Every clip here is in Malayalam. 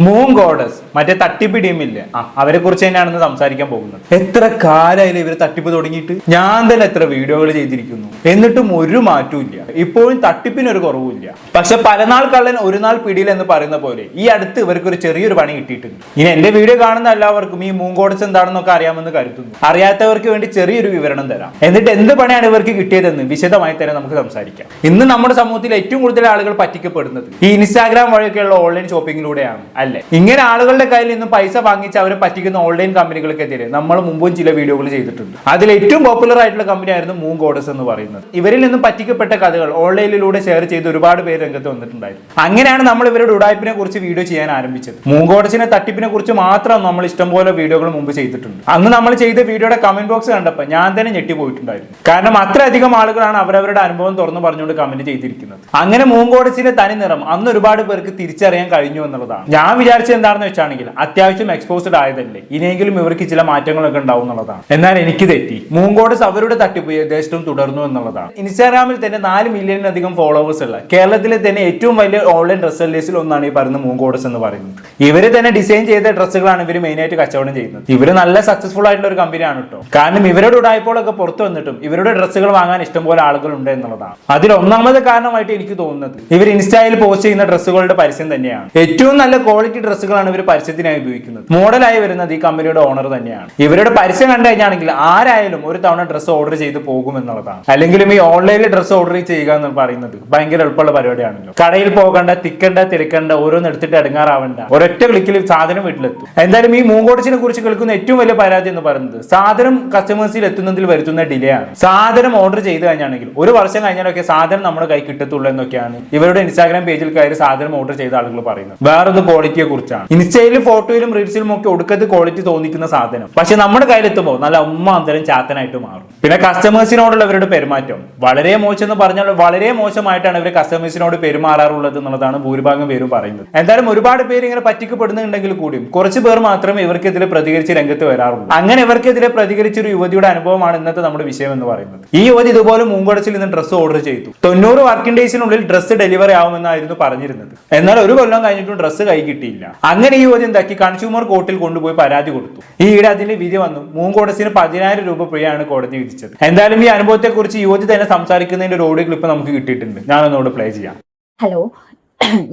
മൂൺ ഗോഡസ് മറ്റേ തട്ടിപ്പ് ടീമില്ലേ അവരെ കുറിച്ച് തന്നെയാണെന്ന് സംസാരിക്കാൻ പോകുന്നത്. എത്ര കാലമായാലും ഇവർ തട്ടിപ്പ് തുടങ്ങിയിട്ട്. ഞാൻ തന്നെ എത്ര വീഡിയോകൾ ചെയ്തിരിക്കുന്നു, എന്നിട്ടും ഒരു മാറ്റവും ഇല്ല. ഇപ്പോഴും തട്ടിപ്പിനൊരു കുറവുമില്ല. പക്ഷെ പലനാൾ കള്ളൻ ഒരു നാൾ പിടിയിൽ എന്ന് പറയുന്ന പോലെ ഈ അടുത്ത് ഇവർക്ക് ഒരു ചെറിയൊരു പണി കിട്ടിയിട്ടുണ്ട്. ഇനി എന്റെ വീഡിയോ കാണുന്ന എല്ലാവർക്കും ഈ മൂൺ ഗോഡസ് എന്താണെന്നൊക്കെ അറിയാമെന്ന് കരുതുന്നു. അറിയാത്തവർക്ക് വേണ്ടി ചെറിയൊരു വിവരണം തരാം. എന്നിട്ട് എന്ത് പണിയാണ് ഇവർക്ക് കിട്ടിയതെന്ന് വിശദമായി തന്നെ നമുക്ക് സംസാരിക്കാം. ഇന്ന് നമ്മുടെ സമൂഹത്തിൽ ഏറ്റവും കൂടുതൽ ആളുകൾ പറ്റിക്കപ്പെടുന്നത് ഈ ഇൻസ്റ്റാഗ്രാം വഴിയൊക്കെയുള്ള ഓൺലൈൻ ഷോപ്പിങ്ങിലൂടെയാണ് അല്ലെ. ഇങ്ങനെ ആളുകളുടെ കയ്യിൽ നിന്നും പൈസ വാങ്ങിച്ച് അവരെ പറ്റിക്കുന്ന ഓൺലൈൻ കമ്പനികൾക്കെതിരെ നമ്മൾ മുമ്പും ചില വീഡിയോകൾ ചെയ്തിട്ടുണ്ട്. അതിൽ ഏറ്റവും പോപ്പുലർ ആയിട്ടുള്ള കമ്പനി ആയിരുന്നു മൂൺ ഗോഡസ് എന്ന് പറയുന്നത്. ഇവരിൽ നിന്നും പറ്റിക്കപ്പെട്ട കഥകൾ ഓൺലൈനിലൂടെ ഷെയർ ചെയ്ത് ഒരുപാട് പേര് രംഗത്ത് വന്നിട്ടുണ്ടായിരുന്നു. അങ്ങനെയാണ് നമ്മൾ ഇവരുടെ ഉടായ്പിനെ കുറിച്ച് വീഡിയോ ചെയ്യാൻ ആരംഭിച്ചത്. മൂൺ ഗോഡസിനെ തട്ടിപ്പിനെ കുറിച്ച് മാത്രം നമ്മൾ ഇഷ്ടംപോലെ വീഡിയോകൾ മുമ്പ് ചെയ്തിട്ടുണ്ട്. അന്ന് നമ്മൾ ചെയ്ത വീഡിയോയുടെ കമന്റ് ബോക്സ് കണ്ടപ്പോൾ ഞാൻ തന്നെ ഞെട്ടിപ്പോയിട്ടുണ്ടായിരുന്നു. കാരണം അത്രയധികം ആളുകളാണ് അവരവരുടെ അനുഭവം തുറന്നു പറഞ്ഞുകൊണ്ട് കമന്റ് ചെയ്തിരിക്കുന്നത്. അങ്ങനെ മൂൺ ഗോഡസിന്റെ തനി നിറം അന്ന് ഒരുപാട് പേർക്ക് തിരിച്ചറിയാൻ കഴിഞ്ഞു എന്നുള്ളതാണ്. ഞാൻ വിചാരിച്ചത് എന്താണെന്ന് വെച്ചാണെങ്കിൽ അത്യാവശ്യം എക്സ്പോസ്ഡ് ആയതല്ലേ, ഇനിയെങ്കിലും ഇവർക്ക് ചില മാറ്റങ്ങളൊക്കെ ഉണ്ടാവും എന്നുള്ളതാണ്. എന്നാൽ എനിക്ക് തെറ്റി. മൂൺ ഗോഡസ് അവരുടെ തട്ടിപ്പ് യഥേഷ്ടം തുടർന്നു എന്നുള്ളതാണ്. ഇൻസ്റ്റാഗ്രാമിൽ തന്നെ 4 മില്യണിലധികം ഫോളോവേഴ്സ് ഉള്ള കേരളത്തിലെ തന്നെ ഏറ്റവും വലിയ ഓൺലൈൻ ഡ്രസ് സെല്ലേഴ്സിൽ ഒന്നാണ് ഈ പറയുന്ന മൂൺ ഗോഡസ് എന്ന് പറയുന്നത്. ഇവര് തന്നെ ഡിസൈൻ ചെയ്ത ഡ്രസ്സുകളാണ് ഇവർ മെയിൻ ആയിട്ട് കച്ചവടം ചെയ്യുന്നത്. ഇവര് നല്ല സക്സസ്ഫുൾ ആയിട്ടുള്ള ഒരു കമ്പനിയാണ് കേട്ടോ. കാരണം ഇവരുടെ ഉടായ്പോളൊക്കെ പുറത്തു വന്നിട്ടും ഇവരുടെ ഡ്രസ്സുകൾ വാങ്ങാൻ ഇഷ്ടംപോലെ ആളുകൾ ഉണ്ട് എന്നുള്ളതാണ്. അതിൽ ഒന്നാമത് കാരണമായിട്ട് എനിക്ക് തോന്നുന്നത് ഇവർ ഇൻസ്റ്റയിൽ പോസ്റ്റ് ചെയ്യുന്ന ഡ്രസ്സുകളുടെ പരസ്യം തന്നെയാണ്. ഏറ്റവും നല്ല ക്വാളിറ്റി ഡ്രസ്സുകളാണ് ഇവർ പരസ്യത്തിനായി ഉപയോഗിക്കുന്നത്. മോഡലായി വരുന്നത് ഈ കമ്പനിയുടെ ഓണർ തന്നെയാണ്. ഇവരുടെ പരസ്യം കണ്ടു കഴിഞ്ഞാണെങ്കിൽ ആരായാലും ഒരു തവണ ഡ്രസ്സ് ഓർഡർ ചെയ്ത് പോകും എന്നുള്ളതാണ്. അല്ലെങ്കിലും ഈ ഓൺലൈനിൽ ഡ്രസ്സ് ഓർഡർ ചെയ്യുക എന്ന് പറയുന്നത് ഭയങ്കര എളുപ്പമുള്ള പരിപാടിയാണല്ലോ. കടയിൽ പോകണ്ട, തിക്കണ്ട, തിരക്കണ്ട, ഓരോന്ന് എടുത്തിട്ട് അടുങ്ങാറാവണ്ട, ഒരൊറ്റ ക്ലിക്കിൽ സാധനം വീട്ടിലെത്തും. എന്തായാലും ഈ മൂൺ ഗോഡസിനെ കുറിച്ച് കേൾക്കുന്ന ഏറ്റവും വലിയ പരാതി എന്ന് പറയുന്നത് സാധനം കസ്റ്റമേഴ്സിൽ എത്തുന്നതിൽ വരുത്തുന്ന ഡിലേ ആണ്. സാധനം ഓർഡർ ചെയ്ത് കഴിഞ്ഞാണെങ്കിൽ ഒരു വർഷം കഴിഞ്ഞാലൊക്കെ സാധനം നമ്മുടെ കൈ കിട്ടത്തുള്ളൂ എന്നൊക്കെയാണ് ഇവരുടെ ഇൻസ്റ്റാഗ്രാം പേജിൽ കയറി സാധനം ഓർഡർ ചെയ്ത ആളുകൾ പറയുന്നത്. വേറൊന്ന് ക്വാളിറ്റിയെ കുറിച്ചാണ്. ഇൻസ്റ്റയിലും ഫോട്ടോയിലും റീൽസിലും ഒക്കെ ഒടുക്കത്ത് ക്വാളിറ്റി തോന്നിക്കുന്ന സാധനം പക്ഷെ നമ്മുടെ കയ്യിലെത്തുമ്പോൾ നല്ല അന്തരം ചാത്തനായിട്ട് മാറും. പിന്നെ കസ്റ്റമേഴ്സിനോടുള്ള ഇവരുടെ പെരുമാറ്റം വളരെ മോശം എന്ന് പറഞ്ഞാൽ വളരെ മോശമായിട്ടാണ് ഇവർ കസ്റ്റമേഴ്സിനോട് പെരുമാറാറുള്ളത് എന്നുള്ളതാണ് ഭൂരിഭാഗം പേരും പറയുന്നത്. എന്തായാലും ഒരുപാട് പേര് ഇങ്ങനെ പറ്റിക്കപ്പെടുന്നുണ്ടെങ്കിൽ കൂടിയും കുറച്ച് പേർ മാത്രമേ ഇവർക്കെതിരെ പ്രതികരിച്ച് രംഗത്ത് വരാറുള്ളൂ. അങ്ങനെ ഇവർക്കെതിരെ പ്രതികരിച്ച ഒരു യുവതിയുടെ അനുഭവമാണ് ഇന്നത്തെ നമ്മുടെ വിഷയം എന്ന് പറയുന്നത്. ഈ യുവതി ഇതുപോലെ മൂൺ ഗോഡസിൽ നിന്ന് ഡ്രസ്സ് ഓർഡർ ചെയ്തു. 90 വർക്കിംഗ് ഡേയ്സിനുള്ളിൽ ഡ്രസ്സ് ഡെലിവറി ആവുമെന്നായിരുന്നു പറഞ്ഞിരുന്നത്. എന്നാൽ ഒരു കൊല്ലം കഴിഞ്ഞിട്ടും ഡ്രസ്സ് കൈ കിട്ടിയില്ല. അങ്ങനെ ഈ യുവതി എന്താക്കി കൺസ്യൂമർ കോർട്ടിൽ കൊണ്ടുപോയി പരാതി കൊടുത്തു. ഈയിടെ അതിന്റെ വിധി വന്നു. മൂൺ ഗോഡസിന് 10,000 രൂപ പിഴയാണ് കോടതി വിധിച്ചത്. എന്തായാലും ഈ അനുഭവത്തെ കുറിച്ച് യുവതി തന്നെ സംസാരിക്കുന്നതിന്റെ ഒരു ഓഡിയോ ക്ലിപ്പ് നമുക്ക് കിട്ടിയിട്ടുണ്ട്. ഞാനൊന്നുകൂടെ പ്ലേ ചെയ്യാം. ഹലോ,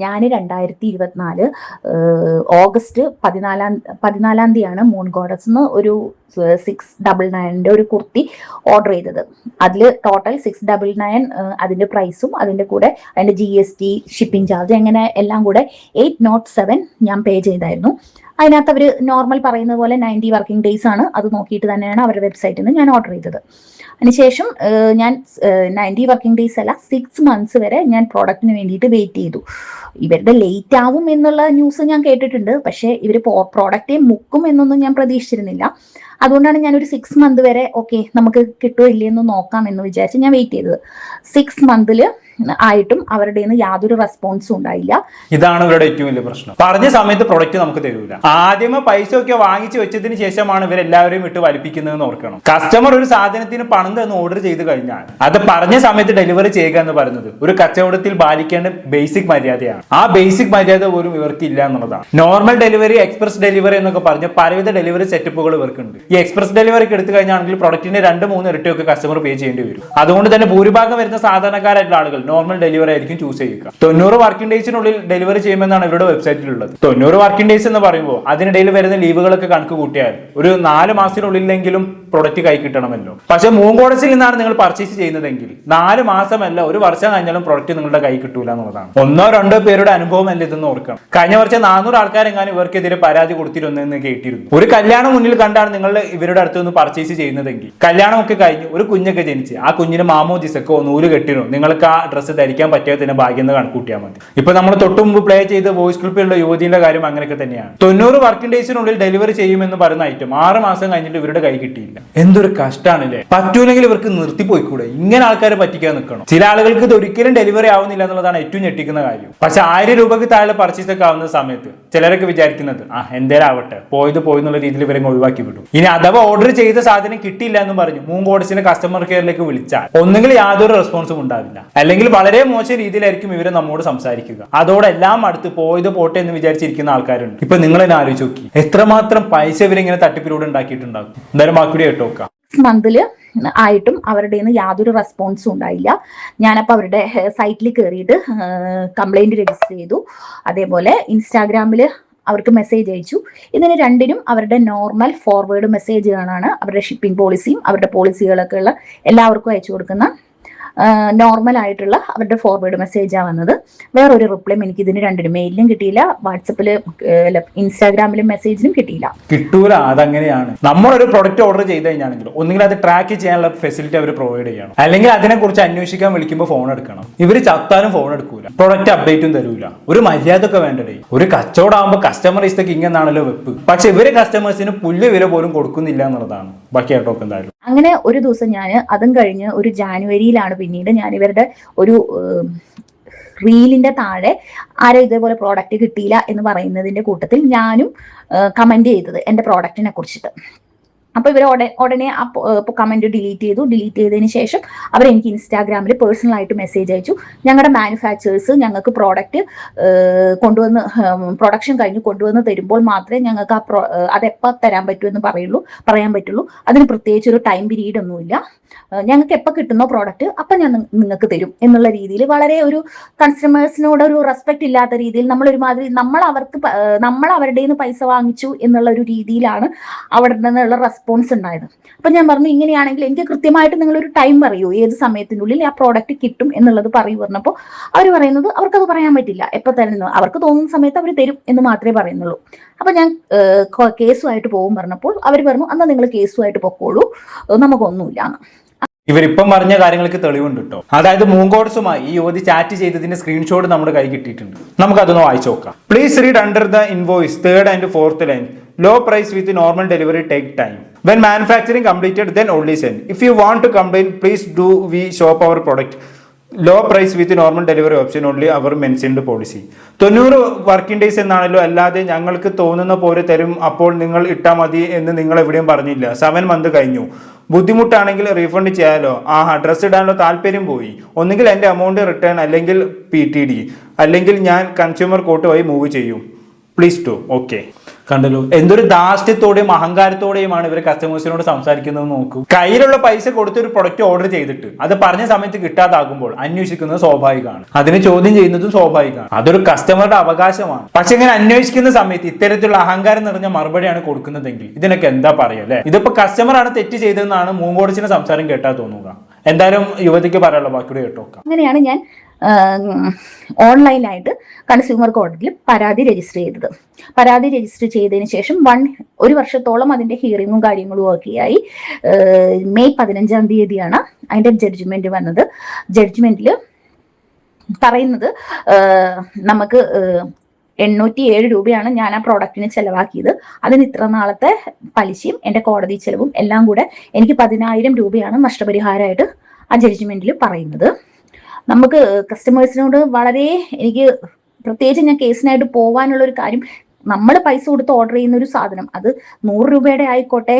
ഞാൻ 2024 ഓഗസ്റ്റ് 14 തീയതിയാണ് മൂൺ ഗോഡസ് ഒരു 699 ഒരു കുർത്തി ഓർഡർ ചെയ്തത്. അതിൽ ടോട്ടൽ 699 അതിന്റെ പ്രൈസും അതിന്റെ കൂടെ അതിന്റെ GST, ഷിപ്പിംഗ് ചാർജ്, അങ്ങനെ എല്ലാം കൂടെ 807 ഞാൻ പേ ചെയ്തായിരുന്നു. അതിനകത്ത് അവർ നോർമൽ പറയുന്നത് പോലെ 90 വർക്കിംഗ് ഡേയ്സ് ആണ്. അത് നോക്കിയിട്ട് തന്നെയാണ് അവരുടെ വെബ്സൈറ്റിൽ നിന്ന് ഞാൻ ഓർഡർ ചെയ്തത്. അതിനുശേഷം ഞാൻ 90 വർക്കിംഗ് ഡേയ്സ് അല്ല 6 മന്ത്സ് വരെ ഞാൻ പ്രോഡക്റ്റിന് വേണ്ടിയിട്ട് വെയിറ്റ് ചെയ്തു. ഇവരുടെ ലേറ്റ് ആവും എന്നുള്ള ന്യൂസ് ഞാൻ കേട്ടിട്ടുണ്ട്. പക്ഷേ ഇവർ പ്രോഡക്റ്റേ മുക്കും എന്നൊന്നും ഞാൻ പ്രതീക്ഷിച്ചിരുന്നില്ല. അതുകൊണ്ടാണ് ഞാനൊരു 6 മന്ത് വരെ ഓക്കെ നമുക്ക് കിട്ടുമോ ഇല്ലയെന്ന് നോക്കാം എന്ന് വിചാരിച്ച് ഞാൻ വെയിറ്റ് ചെയ്തത്. 6 മന്തിൽ ആയിട്ടും അവരുടെ യാതൊരു റെസ്പോൺസും ഉണ്ടായില്ല. ഇതാണ് ഇവരുടെ ഏറ്റവും വലിയ പ്രശ്നം. പറഞ്ഞ സമയത്ത് പ്രൊഡക്റ്റ് നമുക്ക് തരൂല. ആദ്യമേ പൈസ ഒക്കെ വാങ്ങിച്ചു വെച്ചതിന് ശേഷമാണ് ഇവരെല്ലാവരെയും വിട്ട് വലിപ്പിക്കുന്നതെന്ന് ഓർക്കണം. കസ്റ്റമർ ഒരു സാധനത്തിന് പണം തന്ന് ഓർഡർ ചെയ്ത് കഴിഞ്ഞാൽ അത് പറഞ്ഞ സമയത്ത് ഡെലിവറി ചെയ്യുക എന്ന് പറയുന്നത് ഒരു കച്ചവടത്തിൽ പാലിക്കേണ്ട ബേസിക് മര്യാദയാണ്. ആ ബേസിക് മര്യാദ പോലും ഇവർക്ക് ഇല്ല എന്നുള്ളതാണ്. നോർമൽ ഡെലിവറി, എക്സ്പ്രസ് ഡെലിവറി എന്നൊക്കെ പറഞ്ഞ് പലവിധ ഡെലിവറി സെറ്റപ്പുകൾ ഇവർക്കുണ്ട്. ഈ എക്സ്പ്രസ് ഡെലിവറിക്ക് എടുത്തു കഴിഞ്ഞാണെങ്കിൽ പ്രൊഡക്റ്റിന്റെ 2-3 ഇരട്ടിയൊക്കെ കസ്റ്റമർ പേ ചെയ്യേണ്ടി വരും. അതുകൊണ്ട് തന്നെ ഭൂരിഭാഗം വരുന്ന സാധാരണക്കാരായിട്ടുള്ള ആളുകൾ നോർമൽ ഡെലിവറി ആയിരിക്കും ചൂസ് ചെയ്യുക. 90 വർക്കിംഗ് ഡേയ്സിനുള്ളിൽ ഡെലിവറി ചെയ്യുമെന്നാണ് ഇവരുടെ വെബ്സൈറ്റിലുള്ളത്. 90 വർക്കിംഗ് ഡേയ്സ് എന്ന് പറയുമ്പോൾ അതിനിടയിൽ വരുന്ന ലീവുകളൊക്കെ കണക്ക് കൂട്ടിയാൽ ഒരു 4 മാസത്തിനുള്ളിലെങ്കിലും പ്രൊഡക്റ്റ് കൈ കിട്ടണമല്ലോ. പക്ഷെ മൂൺ ഗോഡസിൽ നിന്നാണ് നിങ്ങൾ പർച്ചേസ് ചെയ്യുന്നതെങ്കിൽ 4 മാസമല്ല ഒരു വർഷം കഴിഞ്ഞാലും പ്രൊഡക്റ്റ് നിങ്ങളുടെ കൈ കിട്ടൂല എന്നുള്ളതാണ്. 1-2 പേരുടെ അനുഭവം അല്ല ഇതെന്ന് ഓർക്കണം. കഴിഞ്ഞ വർഷം 400 ആൾക്കാരെങ്ങാനും ഇവർക്കെതിരെ പരാതി കൊടുത്തിരുന്നെന്ന് കേട്ടിരുന്നു. ഒരു കല്യാണം മുന്നിൽ കണ്ടാണ് നിങ്ങൾ ഇവരുടെ അടുത്ത് നിന്ന് പർച്ചേസ് ചെയ്യുന്നതെങ്കിൽ കല്യാണമൊക്കെ കഴിഞ്ഞ് ഒരു കുഞ്ഞൊക്കെ ജനിച്ച് ആ കുഞ്ഞിന് മാമോദിസക്കോ നൂല് കെട്ടിനോ നിങ്ങൾക്ക് ആ ഡ്രസ്സ് ധരിക്കാൻ പറ്റാതെ തന്നെ ഭാഗ്യം എന്ന് കണക്കൂട്ടിയാൽ മതി. ഇപ്പൊ നമ്മൾ തൊട്ടു മുമ്പ് പ്ലേ ചെയ്ത വോയിസ് ക്ലിപ്പിലുള്ള യുവതിയുടെ കാര്യം അങ്ങനെയൊക്കെ തന്നെയാണ്. 90 വർക്കിംഗ് ഡേയ്സിനുള്ളിൽ ഡെലിവറി ചെയ്യുമെന്ന് പറയുന്ന ഐറ്റം 6 മാസം കഴിഞ്ഞിട്ട് ഇവരുടെ കൈ കിട്ടിയില്ല. എന്തൊരു കഷ്ടാണല്ലേ. പറ്റൂലെങ്കിൽ ഇവർക്ക് നിർത്തിപ്പോയിക്കൂടെ? ഇങ്ങനെ ആൾക്കാരെ പറ്റിക്കാൻ നിൽക്കണം. ചില ആളുകൾക്ക് ഇത് ഒരിക്കലും ഡെലിവറി ആവുന്നില്ല എന്നുള്ളതാണ് ഏറ്റവും ഞെട്ടിക്കുന്ന കാര്യം. പക്ഷെ 1000 രൂപയ്ക്ക് താഴെ പർച്ചേസ് ഒക്കെ ആവുന്ന സമയത്ത് ചിലരൊക്കെ വിചാരിക്കുന്നത് എന്തേലും ആവട്ടെ, പോയത് പോയി എന്നുള്ള രീതിയിൽ ഇവരെ ഒഴിവാക്കി വിടും. ഇനി അഥവാ ഓർഡർ ചെയ്ത സാധനം കിട്ടിയില്ല എന്ന് പറഞ്ഞു മൂൺ ഗോഡ്സിന്റെ കസ്റ്റമർ കെയറിലേക്ക് വിളിച്ചാൽ ഒന്നുകിൽ യാതൊരു റെസ്പോൺസും ഉണ്ടാവില്ല, അല്ലെങ്കിൽ വളരെ മോശം രീതിയിലായിരിക്കും ഇവര് നമ്മോട് സംസാരിക്കുക. അതോടെ എല്ലാം അടുത്ത് പോയത് പോട്ടെ എന്ന് വിചാരിച്ചിരിക്കുന്ന ആൾക്കാരുണ്ട്. ഇപ്പൊ നിങ്ങൾ തന്നെ ആലോചിച്ച് നോക്കി, എത്രമാത്രം പൈസ ഇവരിങ്ങനെ തട്ടിപ്പിലൂടെ ഉണ്ടാക്കിയിട്ടുണ്ടാകും. എന്തായാലും ബാക്കി കേട്ടോ നോക്കാം. മന്തില് ആയിട്ടും അവരുടെ നിന്ന് യാതൊരു റെസ്പോൺസും ഉണ്ടായില്ല. ഞാനപ്പോൾ അവരുടെ സൈറ്റിൽ കയറിയിട്ട് കംപ്ലൈന്റ് രജിസ്റ്റർ ചെയ്തു. അതേപോലെ ഇൻസ്റ്റാഗ്രാമിൽ അവർക്ക് മെസ്സേജ് അയച്ചു. ഇതിന് രണ്ടിനും അവരുടെ നോർമൽ ഫോർവേഡ് മെസ്സേജുകളാണ്, അവരുടെ ഷിപ്പിംഗ് പോളിസിയും അവരുടെ പോളിസികളൊക്കെ ഉള്ള എല്ലാവർക്കും അയച്ചു കൊടുക്കുന്ന നോർമൽ ആയിട്ടുള്ള അവരുടെ ഫോർവേഡ് മെസ്സേജാണ് വന്നത്. വേറൊരു റിപ്ലൈയും എനിക്ക് ഇതിന് രണ്ടിനും മെയിലിലും കിട്ടിയില്ല, വാട്സപ്പില് ഇൻസ്റ്റാഗ്രാമിലും മെസ്സേജിനും കിട്ടൂല. അതങ്ങനെയാണ്. നമ്മളൊരു പ്രൊഡക്റ്റ് ഓർഡർ ചെയ്ത് കഴിഞ്ഞാണെങ്കിലും ഒന്നുകിൽ അത് ട്രാക്ക് ചെയ്യാനുള്ള ഫെസിലിറ്റി അവർ പ്രൊവൈഡ് ചെയ്യണം, അല്ലെങ്കിൽ അതിനെക്കുറിച്ച് അന്വേഷിക്കാൻ വിളിക്കുമ്പോൾ ഫോൺ എടുക്കണം. ഇവർ ചത്താലും ഫോൺ എടുക്കൂല, പ്രൊഡക്റ്റ് അപ്ഡേറ്റും തരൂല. ഒരു മര്യാദ ഒക്കെ വേണ്ടേ? ഒരു കച്ചവടമാകുമ്പോൾ കസ്റ്റമർ ഇസ് ദ കിങ് എന്നാണല്ലോ വെപ്പ്. പക്ഷെ ഇവര് കസ്റ്റമേഴ്സിന് പുല്ല് വില പോലും കൊടുക്കുന്നില്ല എന്നുള്ളതാണ്. ബാക്കി ആയിട്ടോ എന്തായാലും. അങ്ങനെ ഒരു ദിവസം ഞാൻ അതും കഴിഞ്ഞ് ഒരു ജാനുവരിയിലാണ് പിന്നീട് ഞാൻ ഇവരുടെ ഒരു റീലിന്റെ താഴെ ആരോ ഇതേപോലെ പ്രോഡക്റ്റ് കിട്ടിയില്ല എന്ന് പറയുന്നതിന്റെ കൂട്ടത്തിൽ ഞാനും കമന്റ് ചെയ്തത് എന്റെ പ്രോഡക്റ്റിനെ കുറിച്ചിട്ട്. അപ്പൊ ഇവർ ഉടനെ കമന്റ് ഡിലീറ്റ് ചെയ്തതിന് ശേഷം അവർ എനിക്ക് ഇൻസ്റ്റാഗ്രാമിൽ പേഴ്സണൽ ആയിട്ട് മെസ്സേജ് അയച്ചു. ഞങ്ങളുടെ മാനുഫാക്ചേഴ്സ് ഞങ്ങൾക്ക് പ്രോഡക്റ്റ് കൊണ്ടുവന്ന് പ്രൊഡക്ഷൻ കഴിഞ്ഞ് കൊണ്ടുവന്ന് തരുമ്പോൾ മാത്രമേ ഞങ്ങൾക്ക് അതെപ്പോൾ തരാൻ പറ്റുമെന്ന് പറയാൻ പറ്റുള്ളൂ. അതിന് പ്രത്യേകിച്ച് ഒരു ടൈം പീരീഡ് ഒന്നുമില്ല. ഞങ്ങൾക്ക് എപ്പോൾ കിട്ടുന്നോ പ്രോഡക്റ്റ് അപ്പം ഞാൻ നിങ്ങൾക്ക് തരും എന്നുള്ള രീതിയിൽ വളരെ ഒരു കൺസ്യൂമേഴ്സിനോട് ഒരു റെസ്പെക്ട് ഇല്ലാത്ത രീതിയിൽ നമ്മളൊരുമാതിരി നമ്മൾ അവരുടെ നിന്ന് പൈസ വാങ്ങിച്ചു എന്നുള്ള ഒരു രീതിയിലാണ് അവിടെ നിന്നുള്ള റെസ്പോൺസ് ഉണ്ടായത്. അപ്പൊ ഞാൻ പറഞ്ഞു, ഇങ്ങനെയാണെങ്കിൽ എനിക്ക് കൃത്യമായിട്ട് നിങ്ങളൊരു ടൈം പറയൂ, ഏത് സമയത്തിനുള്ളിൽ ആ പ്രോഡക്റ്റ് കിട്ടും എന്നുള്ളത് പറയൂ പറഞ്ഞപ്പോൾ അവർ പറയുന്നത് അവർക്കത് പറയാൻ പറ്റില്ല, എപ്പോൾ തരുന്നു അവർക്ക് തോന്നുന്ന സമയത്ത് അവർ തരും എന്ന് മാത്രമേ പറയുന്നുള്ളൂ. അപ്പൊ ഞാൻ കേസുമായിട്ട് പോകും പറഞ്ഞപ്പോൾ അവർ പറഞ്ഞു, എന്നാൽ നിങ്ങൾ കേസുമായിട്ട് പൊക്കോളൂ, നമുക്കൊന്നുമില്ല. ഇവരിപ്പം പറഞ്ഞ കാര്യങ്ങൾക്ക് തെളിവുണ്ട് കേട്ടോ. അതായത് മൂങ്കോഡ്സുമായി ഈ യുവതി ചാറ്റ് ചെയ്തതിന്റെ സ്ക്രീൻഷോട്ട് നമ്മുടെ കൈ കിട്ടിയിട്ടുണ്ട്. നമുക്കതൊന്ന് വായിച്ചു നോക്കാം. Please read under the invoice 3rd and 4th line. Low price with normal delivery take time. When manufacturing completed, then only send. If you want to complain, please do we shop our product. Low price with normal delivery option only അവർ മെൻഷൻഡ് പോളിസി. 90 വർക്കിംഗ് ഡേയ്സ് എന്നാണല്ലോ, അല്ലാതെ ഞങ്ങൾക്ക് തോന്നുന്ന പോലെ തരും, അപ്പോൾ നിങ്ങൾ ഇട്ടാൽ മതി എന്ന് നിങ്ങൾ എവിടെയും പറഞ്ഞില്ല. 7 months കഴിഞ്ഞു. ബുദ്ധിമുട്ടാണെങ്കിൽ റീഫണ്ട് ചെയ്യാലോ. ഡ്രസ്സ് ഇടാനുള്ള താല്പര്യം പോയി. ഒന്നുകിൽ എൻ്റെ എമൗണ്ട് റിട്ടേൺ, അല്ലെങ്കിൽ PTD, അല്ലെങ്കിൽ ഞാൻ കൺസ്യൂമർ കോർട്ട് വഴി മൂവ് ചെയ്യും. Please to. ഓക്കെ, കണ്ടല്ലോ എന്തൊരു ധാർഷ്ട്യത്തോടെയും അഹങ്കാരത്തോടെയുമാണ് ഇവർ കസ്റ്റമേഴ്സിനോട് സംസാരിക്കുന്നത് നോക്കൂ. കയ്യിലുള്ള പൈസ കൊടുത്ത് ഒരു പ്രൊഡക്റ്റ് ഓർഡർ ചെയ്തിട്ട് അത് പറഞ്ഞ സമയത്ത് കിട്ടാതാകുമ്പോൾ അന്വേഷിക്കുന്നത് സ്വാഭാവികമാണ്, അതിന് ചോദ്യം ചെയ്യുന്നതും സ്വാഭാവികമാണ്. അതൊരു കസ്റ്റമറുടെ അവകാശമാണ്. പക്ഷെ ഇങ്ങനെ അന്വേഷിക്കുന്ന സമയത്ത് ഇത്തരത്തിലുള്ള അഹങ്കാരം നിറഞ്ഞ മറുപടിയാണ് കൊടുക്കുന്നതെങ്കിൽ ഇതിനൊക്കെ എന്താ പറയുക അല്ലെ? ഇതിപ്പോ കസ്റ്റമറാണ് തെറ്റ് ചെയ്തതെന്നാണ് മൂങ്കോഡ്സിന്റെ സംസാരം കേട്ടാ തോന്നുക. എന്തായാലും യുവതിക്ക് പറയാനുള്ള ബാക്കിയുടെ കേട്ടോ. അങ്ങനെയാണ് ഞാൻ ഓൺലൈനായിട്ട് കൺസ്യൂമർ കോടതിയിൽ പരാതി രജിസ്റ്റർ ചെയ്തത്. പരാതി രജിസ്റ്റർ ചെയ്തതിന് ശേഷം 1 വർഷത്തോളം അതിന്റെ ഹിയറിങ്ങും കാര്യങ്ങളും ഒക്കെ ആയി. മെയ് 15-ാം തീയതിയാണ് അതിന്റെ ജഡ്ജ്മെന്റ് വന്നത്. ജഡ്ജ്മെന്റിൽ പറയുന്നത് നമുക്ക് 807 രൂപയാണ് ഞാൻ ആ പ്രോഡക്റ്റിന് ചെലവാക്കിയത്. അതിന് ഇത്ര നാളത്തെ പലിശയും എൻ്റെ കോടതി ചെലവും എല്ലാം കൂടെ എനിക്ക് 10,000 രൂപയാണ് നഷ്ടപരിഹാരമായിട്ട് ആ ജഡ്ജ്മെന്റിൽ പറയുന്നത്. നമുക്ക് കസ്റ്റമേഴ്സിനോട് വളരെ എനിക്ക് പ്രത്യേകിച്ച് ഞാൻ കേസിനായിട്ട് പോകാനുള്ള ഒരു കാര്യം, നമ്മൾ പൈസ കൊടുത്ത് ഓർഡർ ചെയ്യുന്ന ഒരു സാധനം അത് 100 രൂപയുടെ ആയിക്കോട്ടെ,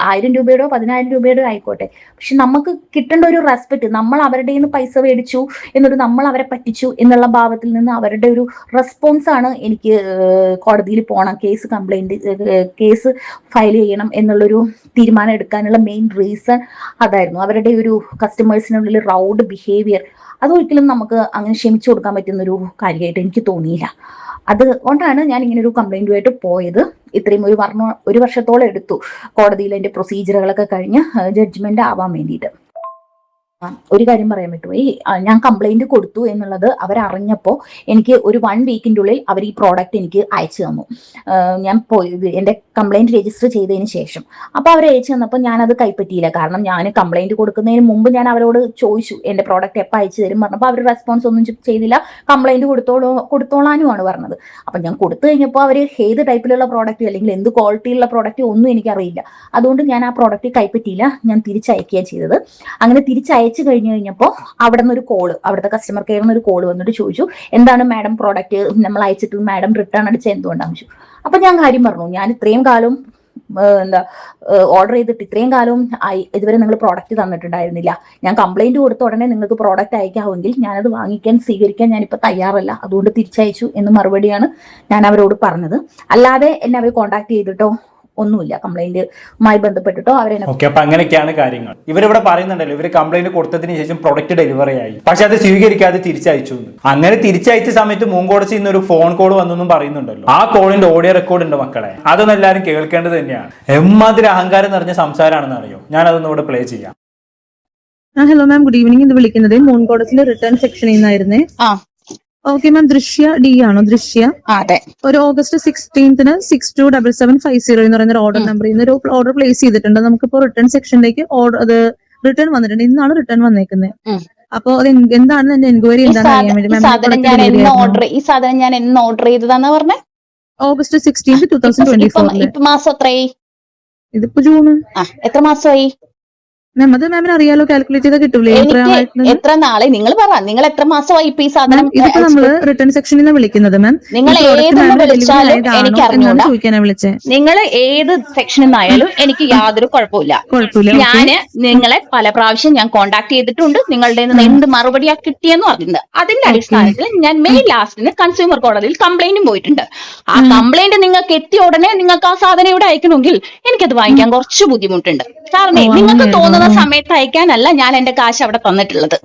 1000 രൂപയുടെയോ 10,000 രൂപയുടെയോ ആയിക്കോട്ടെ, പക്ഷെ നമുക്ക് കിട്ടേണ്ട ഒരു റെസ്പെക്ട്, നമ്മൾ അവരുടെ നിന്ന് പൈസ മേടിച്ചു എന്നിട്ട് നമ്മൾ അവരെ പറ്റിച്ചു എന്നുള്ള ഭാവത്തിൽ നിന്ന് അവരുടെ ഒരു റെസ്പോൺസ് ആണ് എനിക്ക് കോടതിയിൽ പോകണം, കേസ് ഫയൽ ചെയ്യണം എന്നുള്ളൊരു തീരുമാനം എടുക്കാനുള്ള മെയിൻ റീസൺ അതായിരുന്നു. അവരുടെ ഒരു കസ്റ്റമേഴ്സിനുള്ളിൽ റൗഡ് ബിഹേവിയർ അതൊരിക്കലും നമുക്ക് അങ്ങനെ ക്ഷമിച്ചു കൊടുക്കാൻ പറ്റുന്ന ഒരു കാര്യമായിട്ട് എനിക്ക് തോന്നിയില്ല. അതുകൊണ്ടാണ് ഞാൻ ഇങ്ങനെ ഒരു കംപ്ലൈന്റുമായിട്ട് പോയത്. ഇത്രയും 1 വർഷത്തോളം എടുത്തു കോടതിയിൽ അതിന്റെ പ്രൊസീജിയറുകളൊക്കെ കഴിഞ്ഞ് ജഡ്ജ്മെന്റ് ആവാൻ വേണ്ടിയിട്ട്. ഒരു കാര്യം പറയാൻ പറ്റുമോ, ഞാൻ കംപ്ലൈന്റ് കൊടുത്തു എന്നുള്ളത് അവരറിഞ്ഞപ്പോൾ എനിക്ക് ഒരു 1 വീക്കിൻ്റെ ഉള്ളിൽ അവർ ഈ പ്രോഡക്റ്റ് എനിക്ക് അയച്ചു തന്നു. ഞാൻ പോയത് എൻ്റെ കംപ്ലൈന്റ് രജിസ്റ്റർ ചെയ്തതിന് ശേഷം. അപ്പോൾ അവർ അയച്ചു തന്നപ്പോൾ ഞാനത് കൈപ്പറ്റിയില്ല. കാരണം ഞാൻ കംപ്ലൈന്റ് കൊടുക്കുന്നതിന് മുമ്പ് ഞാൻ അവരോട് ചോദിച്ചു എൻ്റെ പ്രോഡക്റ്റ് എപ്പോൾ അയച്ചു തരും പറഞ്ഞപ്പോൾ അവർ റെസ്പോൺസ് ഒന്നും ചെയ്തില്ല. കംപ്ലൈന്റ് കൊടുത്തോളാനുമാണ് പറഞ്ഞത്. അപ്പം ഞാൻ കൊടുത്തു കഴിഞ്ഞപ്പോൾ അവർ ഏത് ടൈപ്പിലുള്ള പ്രോഡക്റ്റ് അല്ലെങ്കിൽ എന്ത് ക്വാളിറ്റിയുള്ള പ്രോഡക്റ്റ് ഒന്നും എനിക്കറിയില്ല. അതുകൊണ്ട് ഞാൻ ആ പ്രോഡക്റ്റ് കൈപ്പറ്റിയില്ല, ഞാൻ തിരിച്ചയക്കുകയാണ് ചെയ്തത്. അങ്ങനെ തിരിച്ചയച്ചു കഴിഞ്ഞപ്പോൾ അവിടെ നിന്ന് ഒരു കോള്, അവിടുത്തെ കസ്റ്റമർ കെയറിൽ നിന്ന് ഒരു കോള് വന്നിട്ട് ചോദിച്ചു, എന്താണ് മാഡം പ്രോഡക്റ്റ് നമ്മൾ അയച്ചിട്ട് മാഡം റിട്ടേൺ അടിച്ച എന്തുകൊണ്ടാണെന്ന് ചോദിച്ചു. അപ്പൊ ഞാൻ കാര്യം പറഞ്ഞു, ഞാൻ ഇത്രയും കാലം ഓർഡർ ചെയ്തിട്ട് ഇത്രയും കാലം ഇതുവരെ നിങ്ങൾ പ്രോഡക്റ്റ് തന്നിട്ടുണ്ടായിരുന്നില്ല. ഞാൻ കംപ്ലൈന്റ് കൊടുത്ത ഉടനെ നിങ്ങൾക്ക് പ്രോഡക്റ്റ് അയക്കാമെങ്കിൽ ഞാനത് സ്വീകരിക്കാൻ ഞാനിപ്പോൾ തയ്യാറല്ല, അതുകൊണ്ട് തിരിച്ചയച്ചു എന്ന് മറുപടിയാണ് ഞാൻ അവരോട് പറഞ്ഞത്. അല്ലാതെ എന്നെ അവർ കോൺടാക്ട് ചെയ്തിട്ടോ ഒന്നുമില്ല, കംപ്ലൈന്റുമായി ബന്ധപ്പെട്ടിട്ടോ അവരെ. ഓക്കെ, അപ്പൊ അങ്ങനെയൊക്കെയാണ് കാര്യങ്ങൾ. ഇവരിവിടെ പറയുന്നുണ്ടല്ലോ, ഇവര് കംപ്ലൈന്റ് കൊടുത്തതിന് ശേഷം പ്രൊഡക്റ്റ് ഡെലിവറി ആയി, പക്ഷെ അത് സ്വീകരിക്കാതെ തിരിച്ചയച്ചു. അങ്ങനെ തിരിച്ചയച്ച സമയത്ത് മൂങ്കോടസിൽ നിന്ന് ഒരു ഫോൺ കോൾ വന്നെന്നും പറയുന്നുണ്ടല്ലോ. ആ കോളിന്റെ ഓഡിയോ റെക്കോർഡ് ഉണ്ട് മക്കളെ, അതൊന്നും എല്ലാവരും കേൾക്കേണ്ടത് തന്നെയാണ്. എമ്മാതിരി അഹങ്കാരം നിറഞ്ഞ സംസാരമാണെന്ന് അറിയോ. ഞാൻ അതൊന്നും ഇവിടെ പ്ലേ ചെയ്യാം. Hello ma'am, good evening. ഇത് വിളിക്കുന്നത് മൂൺകോടസിലെ റിട്ടേൺ സെക്ഷനിൽ നിന്നായിരുന്നേ. ഓക്കെ മാം, ദൃശ്യ ഡി ആണോ? ദൃശ്യ, അതെ. ഒരു ഓഗസ്റ്റ് 16 627750 എന്ന് പറയുന്ന ഒരു ഓർഡർ നമ്പറിൽ നിന്ന് ഒരു ഓർഡർ പ്ലേസ് ചെയ്തിട്ടുണ്ട്. നമുക്കിപ്പോ റിട്ടേൺ സെക്ഷനിലേക്ക് അത് റിട്ടേൺ വന്നിട്ടുണ്ട്. ഇന്നാണ് റിട്ടേൺ വന്നേക്കുന്നത്. അപ്പൊ അത് എന്താണ് എന്റെ എൻക്വയറി എന്താണെന്ന് അറിയാൻ വേണ്ടി ഈ സാധനം ഞാൻ എന്ന് ഓർഡർ ചെയ്തതാന്ന് പറഞ്ഞേ? ഓഗസ്റ്റ് 16 2024. ഇപ്പൊ മാസം എത്രയായി? ഇതിപ്പോ ജൂണ്. എത്ര മാസമായി? അത് മാമിന് അറിയാലോ, കാൽക്കുലേറ്റ് ചെയ്താൽ കിട്ടൂലേ എത്ര നാളെ? നിങ്ങൾ പറ, നിങ്ങൾ എത്ര മാസമായി ഇപ്പൊ ഈ സാധനം? ഇതിപ്പോ നമ്മള് റിട്ടേൺ സെക്ഷനിൽ നിന്ന് വിളിക്കുന്നത് മാം. നിങ്ങൾ ഏതെന്ന് വിളിച്ചാലും എനിക്ക് അറിഞ്ഞൂടാ. ചോദിക്കാനാ വിളിച്ചേ. നിങ്ങൾ ഏത് സെക്ഷനിൽ നിന്നായാലും എനിക്ക് യാതൊരു കുഴപ്പമില്ല. ഞാന് നിങ്ങളെ പല പ്രാവശ്യം ഞാൻ കോണ്ടാക്ട് ചെയ്തിട്ടുണ്ട്. നിങ്ങളുടെ എന്ത് മറുപടിയാ കിട്ടിയെന്ന് പറഞ്ഞിട്ടുണ്ട്. അതിന്റെ അടിസ്ഥാനത്തിൽ ഞാൻ മെയ് ലാസ്റ്റിന് കൺസ്യൂമർ കോടതിയിൽ കംപ്ലൈന്റും പോയിട്ടുണ്ട്. ആ കംപ്ലൈന്റ് നിങ്ങൾക്ക് എത്തിയ ഉടനെ നിങ്ങൾക്ക് ആ സാധനം ഇവിടെ അയക്കണമെങ്കിൽ എനിക്കത് വാങ്ങിക്കാൻ കുറച്ച് ബുദ്ധിമുട്ടുണ്ട്. കാരണം നിങ്ങൾക്ക് തോന്നുന്ന സമയത്ത് അയക്കാനല്ല ഞാൻ എന്റെ കാശ് അവിടെ തന്നിട്ടുള്ളത്.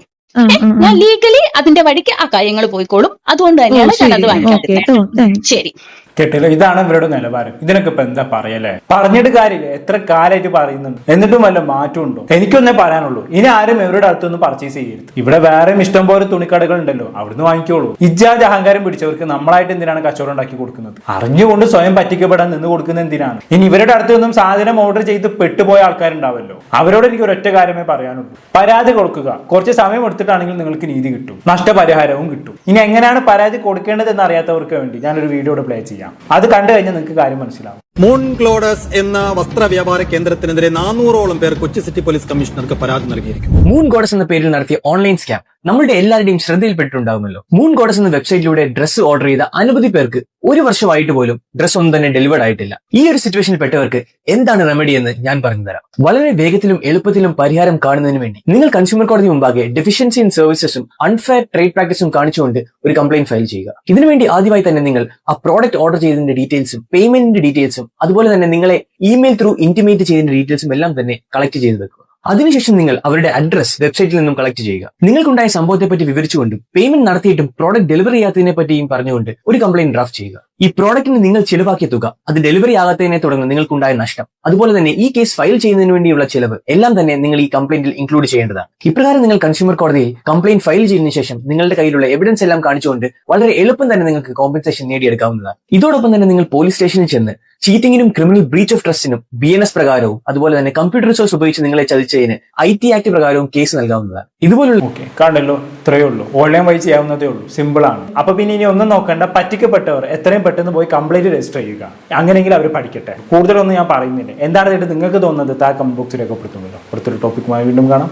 ഞാൻ ലീഗലി അതിന്റെ വഴിക്ക് ആ കാര്യങ്ങൾ പോയിക്കോളും. അതുകൊണ്ട് തന്നെയാണ് ഞാനത് വാങ്ങിക്കാതിരുന്നത്. ശരി, കേട്ടില്ല. ഇതാണ് ഇവരുടെ നിലവാരം. ഇതിനൊക്കെ ഇപ്പൊ എന്താ പറയല്ലേ? പറഞ്ഞിട്ട് കാര്യമില്ല. എത്ര കാലമായിട്ട് പറയുന്നുണ്ട്, എന്നിട്ടും വല്ല മാറ്റം ഉണ്ടോ? എനിക്കൊന്നേ പറയാനുള്ളൂ, ഇനി ആരും ഇവരുടെ അടുത്തൊന്നും പർച്ചേസ് ചെയ്യരുത്. ഇവിടെ വേറെയും ഇഷ്ടം പോലെ തുണിക്കടകൾ ഉണ്ടല്ലോ, അവിടുന്ന് വാങ്ങിക്കോളൂ. ഇജാജ് അഹങ്കാരം പിടിച്ചവർക്ക് നമ്മളായിട്ട് എന്തിനാണ് കച്ചവടം ഉണ്ടാക്കി കൊടുക്കുന്നത്? അറിഞ്ഞുകൊണ്ട് സ്വയം പറ്റിക്കപ്പെടാൻ നിന്ന് കൊടുക്കുന്നത് എന്തിനാണ്? ഇനി ഇവരുടെ അടുത്തൊന്നും സാധനം ഓർഡർ ചെയ്ത് പെട്ടുപോയ ആൾക്കാരുണ്ടാവല്ലോ, അവരോട് എനിക്ക് ഒരൊറ്റ കാര്യമേ പറയാനുള്ളൂ, പരാതി കൊടുക്കുക. കുറച്ച് സമയം എടുത്തിട്ടാണെങ്കിൽ നിങ്ങൾക്ക് നീതി കിട്ടും, നഷ്ടപരിഹാരവും കിട്ടും. ഇനി എങ്ങനെയാണ് പരാതി കൊടുക്കേണ്ടത് എന്ന് അറിയാത്തവർക്ക് വേണ്ടി ഞാനൊരു വീഡിയോ പ്ലേ ചെയ്യാം. അത് കണ്ടു കഴിഞ്ഞാൽ നിങ്ങൾക്ക് കാര്യം മനസ്സിലാവും. മൂൺക്ലോഡസ് എന്ന വസ്ത്ര വ്യാപാര കേന്ദ്രത്തിനെതിരെ 400ഓളം പേർ കൊച്ചി സിറ്റി പോലീസ് കമ്മീഷണർക്ക് പരാതി നൽകിയിരിക്കുന്നു. മൂൺ ഗോഡസ് എന്ന പേരിൽ നടത്തിയ ഓൺലൈൻ സ്കാം നമ്മളുടെ എല്ലാവരുടെയും ശ്രദ്ധയിൽപ്പെട്ടിട്ടുണ്ടാവുമല്ലോ. മൂൺ ഗോഡസ് എന്ന വെബ്സൈറ്റിലൂടെ ഡ്രസ്സ് ഓർഡർ ചെയ്ത അനവധി പേർക്ക് 1 വർഷമായിട്ട് പോലും ഡ്രസ്സ് ഒന്നും തന്നെ ഡെലിവേർഡ് ആയിട്ടില്ല. ഈ ഒരു സിറ്റുവേഷനിൽ പെട്ടവർക്ക് എന്താണ് റെമഡി എന്ന് ഞാൻ പറഞ്ഞുതരാം. വളരെ വേഗത്തിലും എളുപ്പത്തിലും പരിഹാരം കാണുന്നതിന് വേണ്ടി നിങ്ങൾ കൺസ്യൂമർ കോടതി മുമ്പാകെ ഡെഫിഷ്യൻസി ഇൻ സർവീസസും അൺഫെയർ ട്രേഡ് പ്രാക്ടീസും കാണിച്ചുകൊണ്ട് ഒരു കംപ്ലയിന്റ് ഫയൽ ചെയ്യുക. ഇതിനുവേണ്ടി ആദ്യമായി തന്നെ നിങ്ങൾ ആ പ്രോഡക്റ്റ് ഓർഡർ ചെയ്തതിന്റെ ഡീറ്റെയിൽസും പേയ്മെന്റിന്റെ ഡീറ്റെയിൽസും അതുപോലെ തന്നെ നിങ്ങളെ ഇമെയിൽ ത്രൂ ഇന്റിമേറ്റ് ചെയ്തതിന്റെ ഡീറ്റെയിൽസും എല്ലാം തന്നെ കളക്ട് ചെയ്ത് വെക്കുക. അതിനുശേഷം നിങ്ങൾ അവരുടെ അഡ്രസ് വെബ്സൈറ്റിൽ നിന്നും കളക്ട് ചെയ്യുക. നിങ്ങൾക്കുണ്ടായ സംഭവത്തെ പറ്റി വിവരിച്ചുകൊണ്ടും പേയ്മെന്റ് നടത്തിയിട്ടും പ്രോഡക്റ്റ് ഡെലിവറി ചെയ്യാത്തതിനെ പറ്റിയും പറഞ്ഞുകൊണ്ട് ഒരു കംപ്ലയിന്റ് ഡ്രാഫ്റ്റ് ചെയ്യുക. ഈ പ്രോഡക്റ്റിന് നിങ്ങൾ ചിലവാക്കിയ തുക, അത് ഡെലിവറി ആകാത്തതിനെ തുടർന്ന് നിങ്ങൾക്കുണ്ടായ നഷ്ടം, അതുപോലെ തന്നെ ഈ കേസ് ഫയൽ ചെയ്യുന്നതിന് വേണ്ടിയുള്ള ചിലവ് എല്ലാം തന്നെ നിങ്ങൾ ഈ കംപ്ലയിന്റിൽ ഇൻക്ലൂഡ് ചെയ്യേണ്ടതാണ്. ഇപ്രകാരം നിങ്ങൾ കൺസ്യൂമർ കോടതിയിൽ കംപ്ലയിന്റ് ഫയൽ ചെയ്തതിനു ശേഷം നിങ്ങളുടെ കയ്യിലുള്ള എവിഡൻസ് എല്ലാം കാണിച്ചുകൊണ്ട് വളരെ എളുപ്പം തന്നെ നിങ്ങൾക്ക് കോമ്പൻസേഷൻ നേടിയെടുക്കാവുന്നതാണ്. ഇതോടൊപ്പം തന്നെ നിങ്ങൾ പോലീസ് സ്റ്റേഷനിൽ ചെന്ന് ചീറ്റിംഗിനും ക്രിമിനൽ ബ്രീച്ച് ഓഫ് ട്രസ്റ്റിനും BNS പ്രകാരവും അതുപോലെ തന്നെ കമ്പ്യൂട്ടർ റിസോഴ്സ് ഉപയോഗിച്ച് നിങ്ങളെ ചതിച്ചതിന് IT ആക്ട് പ്രകാരവും കേസ് നൽകാവുന്നതാണ്. ഇതുപോലുള്ള കണ്ടല്ലോ, ഇത്രയേ ഉള്ളൂ. ഓൺലൈൻ വഴി ചെയ്യാവുന്നതേ ഉള്ളൂ, സിമ്പിൾ ആണ്. അപ്പൊ പിന്നെ ഇനി ഒന്നും നോക്കണ്ട, പറ്റിക്കപ്പെട്ടവർ എത്രയും പെട്ടെന്ന് പോയി കംപ്ലൈന്റ് രജിസ്റ്റർ ചെയ്യുക. അങ്ങനെയെങ്കിൽ അവർ പഠിക്കട്ടെ. കൂടുതലൊന്നും ഞാൻ പറയുന്നില്ല. എന്താണ് നിങ്ങൾക്ക് തോന്നുന്നത്? താഴെ കമന്റ് ബോക്സിൽ രേഖപ്പെടുത്തുമല്ലോ. അടുത്തൊരു ടോപ്പിക്കുമായി വീണ്ടും കാണാം.